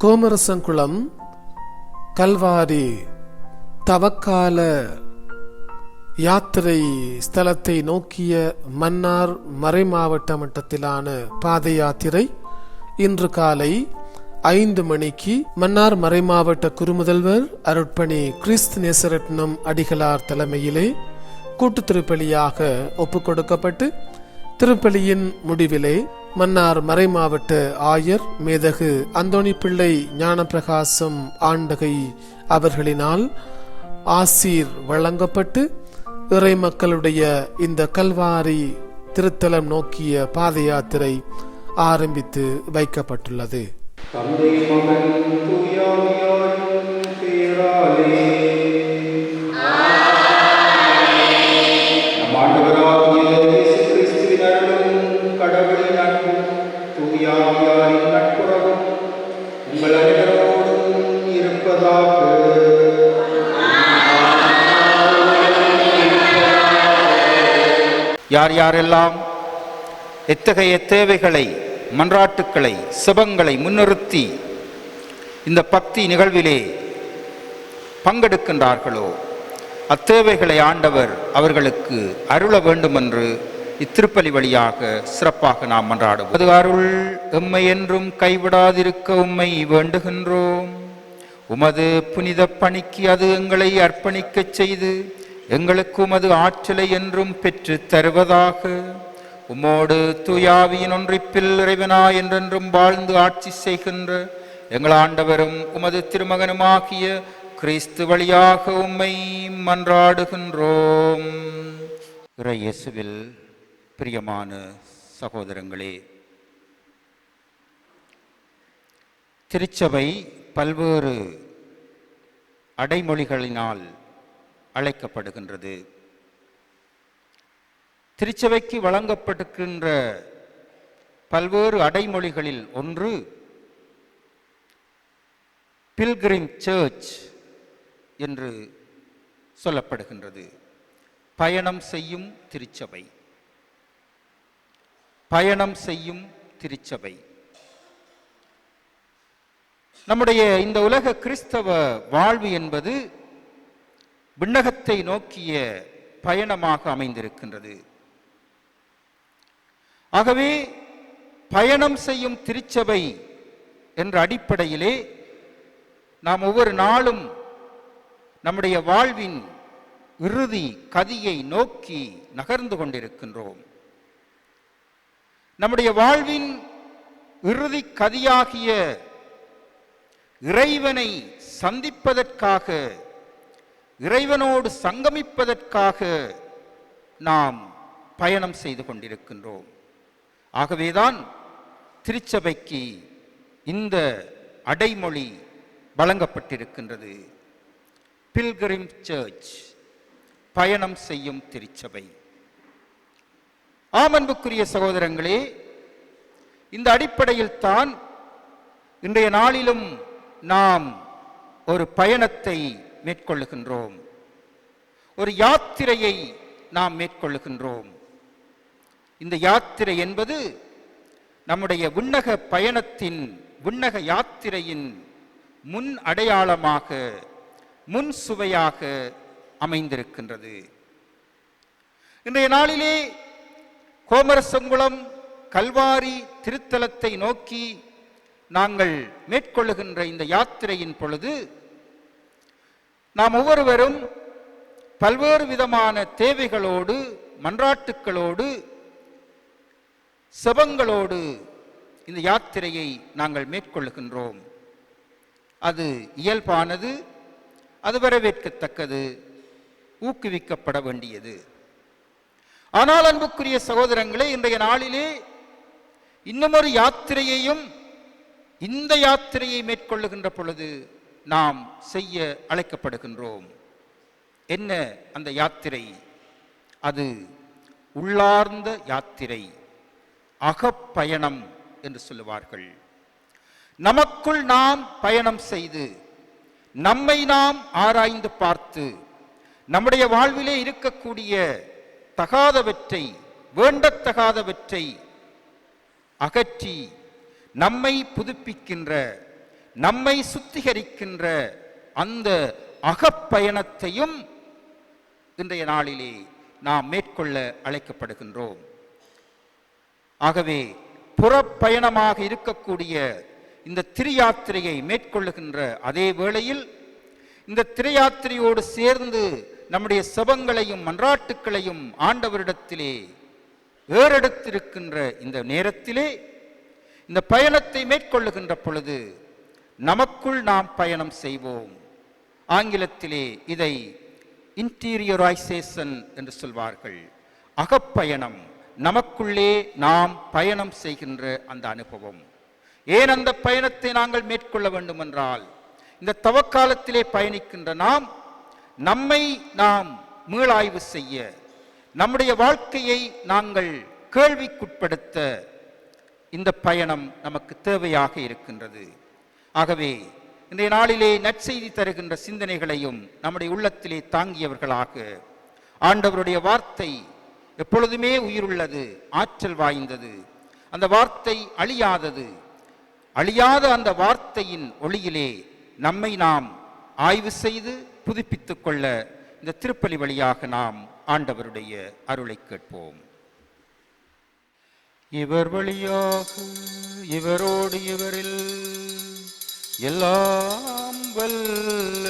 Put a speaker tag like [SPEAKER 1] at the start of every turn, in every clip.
[SPEAKER 1] கோமரசங்குளம் கல்வாரி தவக்கால யாத்திரை ஸ்தலத்தை நோக்கிய மன்னார் மறைமாவட்ட மட்டத்திலான பாத யாத்திரை இன்று காலை 5 மணிக்கு மன்னார் மறைமாவட்ட குருமுதல்வர் அருட்பணி கிறிஸ்து நேசரட்னம் அடிகளார் தலைமையிலே கூட்டு திருப்பலியாக ஒப்புக் கொடுக்கப்பட்டு, திருப்பலியின் முடிவிலே மன்னார் மறைமாவட்ட ஆயர் மேதகு அந்தோணி பிள்ளை ஞானப்பிரகாசம் ஆண்டகை அவர்களினால் ஆசீர் வழங்கப்பட்டு, இறை மக்களுடைய இந்த கல்வாரி திருத்தலம் நோக்கிய பாத யாத்திரை ஆரம்பித்து வைக்கப்பட்டுள்ளது.
[SPEAKER 2] தந்தை மகன் தூய ஆவியாரின் பெயராலே நம் ஆண்டவராகிய இயேசு கிறிஸ்துவின் அருளும் கடவுளின் அன்பும் தூய ஆவியாரின் நட்புறவும் உங்கள் அனைவரோடும் இருப்பதாக.
[SPEAKER 3] யார் யாரெல்லாம் எத்தகைய தேவைகளை, மன்றாட்டுக்களை, செபங்களை முன்னிறுத்தி இந்த பக்தி நிகழ்விலே பங்கெடுக்கின்றார்களோ அத்தேவைகளை ஆண்டவர் அவர்களுக்கு அருள வேண்டும் என்று இத்திருப்பலி வழியாக சிறப்பாக நாம் மன்றாடுவோம். அது அருள் எம்மை என்றும் கைவிடாதிருக்க உம்மை வேண்டுகின்றோம். உமது புனித பணிக்கு அது எங்களை அர்ப்பணிக்கச் செய்து எங்களுக்கு உமது ஆற்றலை என்றும் பெற்று தருவதாக. உம்மோடு தூயாவியின் ஒன்றிப்பில் இறைவனா என்றென்றும் வாழ்ந்து ஆட்சி செய்கின்ற எங்கள் ஆண்டவரும் உமது திருமகனுமாகிய கிறிஸ்து வழியாக உம்மை மன்றாடுகின்றோம். இறை இயேசுவில் பிரியமான சகோதரங்களே, திருச்சபை பல்வேறு அடைமொழிகளினால் அழைக்கப்படுகின்றது. திருச்சபைக்கு வழங்கப்படுகின்ற பல்வேறு அடைமொழிகளில் ஒன்று பில்கிரிம் சர்ச் என்று சொல்லப்படுகின்றது. பயணம் செய்யும் திருச்சபை, பயணம் செய்யும் திருச்சபை. நம்முடைய இந்த உலக கிறிஸ்தவ வாழ்வு என்பது விண்ணகத்தை நோக்கிய பயணமாக அமைந்திருக்கின்றது. ஆகவே பயணம் செய்யும் திருச்சபை என்ற அடிப்படையிலே நாம் ஒவ்வொரு நாளும் நம்முடைய வாழ்வின் இறுதி கதியை நோக்கி நகர்ந்து கொண்டிருக்கின்றோம். நம்முடைய வாழ்வின் இறுதி கதியாகிய இறைவனை சந்திப்பதற்காக, இறைவனோடு சங்கமிப்பதற்காக நாம் பயணம் செய்து கொண்டிருக்கின்றோம். ஆகவேதான் திருச்சபைக்கு இந்த அடைமொழி வழங்கப்பட்டிருக்கின்றது. பில்கிரிம் சர்ச், பயணம் செய்யும் திருச்சபை. அன்புக்குரிய சகோதரங்களே, இந்த அடிப்படையில் தான் இன்றைய நாளிலும் நாம் ஒரு பயணத்தை மேற்கொள்ளுகின்றோம், ஒரு யாத்திரையை நாம் மேற்கொள்ளுகின்றோம். இந்த யாத்திரை என்பது நம்முடைய விண்ணக பயணத்தின், விண்ணக யாத்திரையின் முன் அடையாளமாக, முன் சுவையாக அமைந்திருக்கின்றது. இன்றைய நாளிலே கோமரசங்குளம் கல்வாரி திருத்தலத்தை நோக்கி நாங்கள் மேற்கொள்ளுகின்ற இந்த யாத்திரையின் பொழுது நாம் ஒவ்வொருவரும் பல்வேறு விதமான தேவைகளோடு, மன்றாட்டுக்களோடு, செபங்களோடு இந்த யாத்திரையை நாங்கள் மேற்கொள்ளுகின்றோம். அது இயல்பானது, அது வரவேற்கத்தக்கது, ஊக்குவிக்கப்பட வேண்டியது. ஆனால் அன்புக்குரிய சகோதரங்களே, இன்றைய நாளிலே இன்னுமொரு யாத்திரையையும், இந்த யாத்திரையை மேற்கொள்ளுகின்ற பொழுது நாம் செய்ய அழைக்கப்படுகின்றோம். என்ன அந்த யாத்திரை? அது உள்ளார்ந்த யாத்திரை, அகப்பயணம் என்று சொல்லுவார்கள். நமக்குள் நாம் பயணம் செய்து, நம்மை நாம் ஆராய்ந்து பார்த்து, நம்முடைய வாழ்விலே இருக்கக்கூடிய தகாதவற்றை, வேண்டத்தகாதவற்றை அகற்றி நம்மை புதுப்பிக்கின்ற, நம்மை சுத்திகரிக்கின்ற அந்த அகப்பயணத்தையும் இன்றைய நாளிலே நாம் மேற்கொள்ள அழைக்கப்படுகின்றோம். ஆகவே புறப்பயணமாக இருக்கக்கூடிய இந்த திரியாத்திரையை மேற்கொள்ளுகின்ற அதே வேளையில் இந்த திரையாத்திரையோடு சேர்ந்து நம்முடைய செபங்களையும் மன்றாட்டுக்களையும் ஆண்டவரிடத்திலே ஏறெடுத்திருக்கின்ற இந்த நேரத்திலே இந்த பயணத்தை மேற்கொள்ளுகின்ற பொழுது நமக்குள் நாம் பயணம் செய்வோம். ஆங்கிலத்திலே இதை இன்டீரியரைசேஷன் என்று சொல்வார்கள். அகப்பயணம், நமக்குள்ளே நாம் பயணம் செய்கின்ற அந்த அனுபவம். ஏன் அந்த பயணத்தை நாங்கள் மேற்கொள்ள வேண்டும் என்றால், இந்த தவக்காலத்திலே பயணிக்கின்ற நாம் நம்மை நாம் மீளாய்வு செய்ய, நம்முடைய வாழ்க்கையை நாங்கள் கேள்விக்குட்படுத்த இந்த பயணம் நமக்கு தேவையாக இருக்கின்றது. ஆகவே இன்றைய நாளிலே நற்செய்தி தருகின்ற சிந்தனைகளையும் நம்முடைய உள்ளத்திலே தாங்கியவர்களாக, ஆண்டவருடைய வார்த்தை எப்பொழுதுமே உயிருள்ளது, ஆற்றல் வாய்ந்தது, அந்த வார்த்தை அழியாதது, அழியாத அந்த வார்த்தையின் ஒளியிலே நம்மை நாம் ஆய்வு செய்து புதுப்பித்துக் கொள்ள இந்த திருப்பலி வழியாக நாம் ஆண்டவருடைய அருளை கேட்போம். இவர் வழியாக, இவரோடு, இவரில் எல்லாம் வல்ல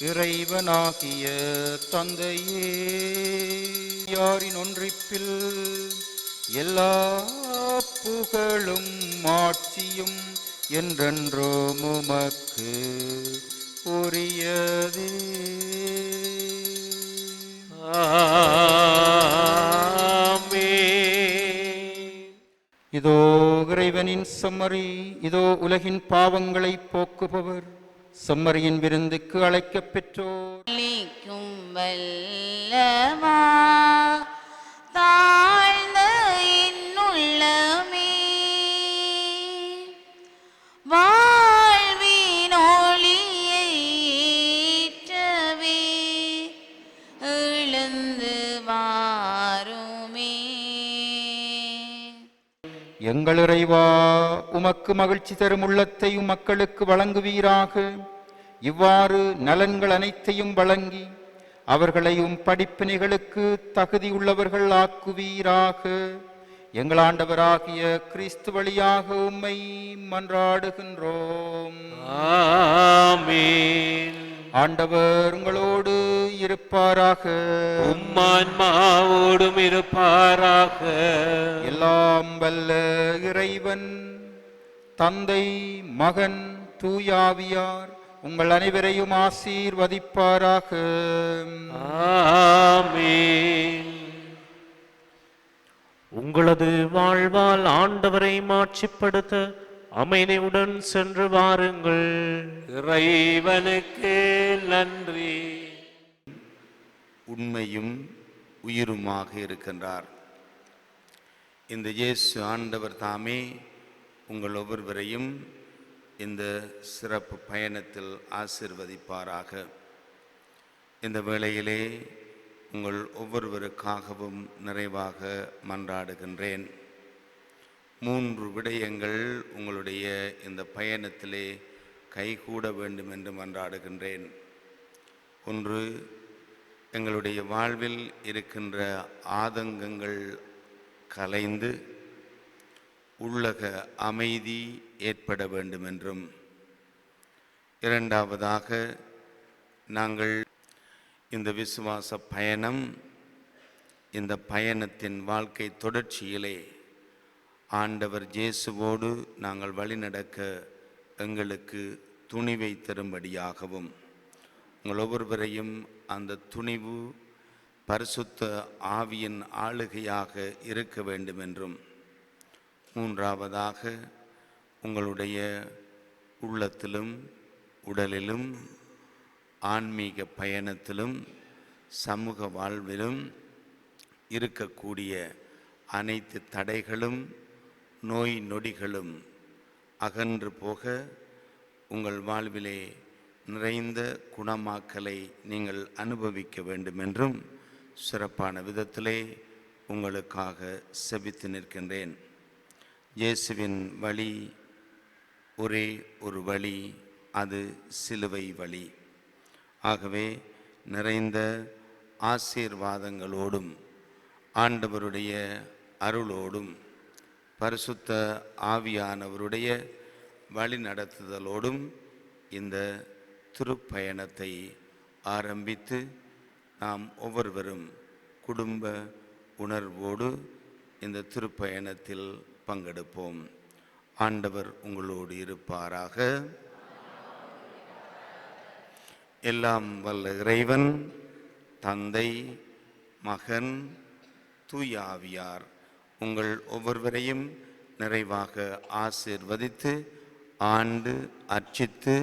[SPEAKER 3] இறைவனாகிய தந்தையே, யாரின் ஒன்றிப்பில் எல்லா புகழும் ஆட்சியும் என்றென்றும் உமக்கு உரியதே. இதோ இறைவனின் செம்மறி, இதோ உலகின் பாவங்களை போக்குபவர், செம்மறியின் விருந்துக்கு அழைக்கப் பெற்றோர்.
[SPEAKER 4] வல்லவா தாழ்ந்த என்னுள்ளமே, வாழ்வின் ஒளியை ஏற்றவே எழுந்து வாருமே.
[SPEAKER 3] எங்கள் இறைவா, உமக்கு மகிழ்ச்சி தரும் உள்ளத்தையும் மக்களுக்கு வழங்குவீராக. இவ்வாறு நலன்கள் அனைத்தையும் வழங்கி அவர்களையும் படிப்பினைகளுக்கு தகுதியுள்ளவர்கள் ஆக்குவீராக. எங்கள் ஆண்டவராகிய கிறிஸ்து வழியாக உம்மை மன்றாடுகின்றோம்.
[SPEAKER 5] ஆமென்.
[SPEAKER 3] ஆண்டவர் உங்களோடு இருப்பாராக.
[SPEAKER 5] உம்மான்மாவோடும் இருப்பாராக.
[SPEAKER 3] எல்லாம் வல்ல இறைவன் தந்தை, மகன், தூயாவியார் உங்கள் அனைவரையும் ஆசீர்வதிப்பாராக.
[SPEAKER 5] ஆமென். உங்களது வாழ்வால் ஆண்டவரை மாட்சிப்படுத்த அமைதியுடன் சென்று வாருங்கள். இறைவனுக்கு நன்றி.
[SPEAKER 6] உண்மையும் உயிருமாக இருக்கின்றார். இந்த இயேசு ஆண்டவர் தாமே உங்கள் ஒவ்வொருவரையும் இந்த சிறப்பு பயணத்தில் ஆசீர்வதிப்பாராக. இந்த வேளையிலே உங்கள் ஒவ்வொருவருக்காகவும் நிறைவாக மன்றாடுகின்றேன். 3 விடயங்கள் உங்களுடைய இந்த பயணத்திலே கைகூட வேண்டும் என்று மன்றாடுகின்றேன். 1, எங்களுடைய வாழ்வில் இருக்கின்ற ஆதங்கங்கள் கலைந்து உள்ளக அமைதி ஏற்பட வேண்டும் என்றும், 2வதாக நாங்கள் இந்த விசுவாச பயணம், இந்த பயணத்தின் வாழ்க்கை தொடர்ச்சியிலே ஆண்டவர் இயேசுவோடு நாங்கள் வழிநடக்க எங்களுக்கு துணிவை தரும்படியாகவும், உங்கள் ஒவ்வொருவரையும் அந்த துணிவு பரிசுத்த ஆவியின் ஆளுகையாக இருக்க வேண்டும் என்றும், 3வதாக உங்களுடைய உள்ளத்திலும் உடலிலும் ஆன்மீக பயணத்திலும் சமூக வாழ்விலும் இருக்கக்கூடிய அனைத்து தடைகளும் நோய் நொடிகளும் அகன்று போக உங்கள் வாழ்விலே நிறைந்த குணமாக்கலை நீங்கள் அனுபவிக்க வேண்டும் என்றும் சிறப்பான விதத்திலே உங்களுக்காக செபித்து நிற்கின்றேன். இயேசுவின் வழி ஒரே ஒரு வழி, அது சிலுவை வழி. ஆகவே நிறைந்த ஆசீர்வாதங்களோடும் ஆண்டவருடைய அருளோடும் பரிசுத்த ஆவியானவருடைய வழி நடத்துதலோடும் இந்த திருப்பயணத்தை ஆரம்பித்து நாம் ஒவ்வொருவரும் குடும்ப உணர்வோடு இந்த திருப்பயணத்தில் பங்கெடுப்போம். ஆண்டவர் உங்களோடு இருப்பாராக. எல்லாம் வல்ல இறைவன் தந்தை, மகன், தூய ஆவியார் உங்கள் ஒவ்வொருவரையும் நிறைவாக ஆசீர்வதித்து ஆண்டு அர்ச்சித்து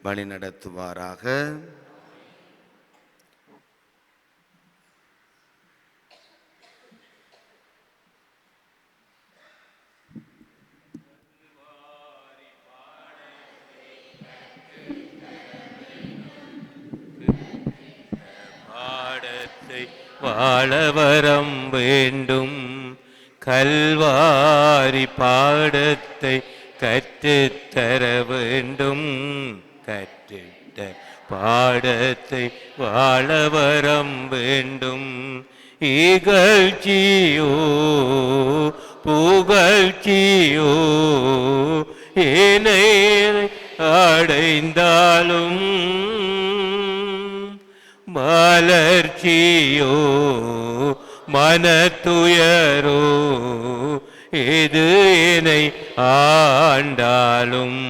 [SPEAKER 6] வழிநடத்துவாராக.
[SPEAKER 5] பாடத்தை வாழவரம் வேண்டும், கல்வாரி பாடத்தை கற்றுத்தர வேண்டும், கற்றிட்ட பாடத்தை வாழவரம் வேண்டும். இகழ்ச்சியோ புகழ்ச்சியோ ஏனை அடைந்தாலும், மலர்ச்சியோ மனத்துயரோ எது என்னை ஆண்டாலும்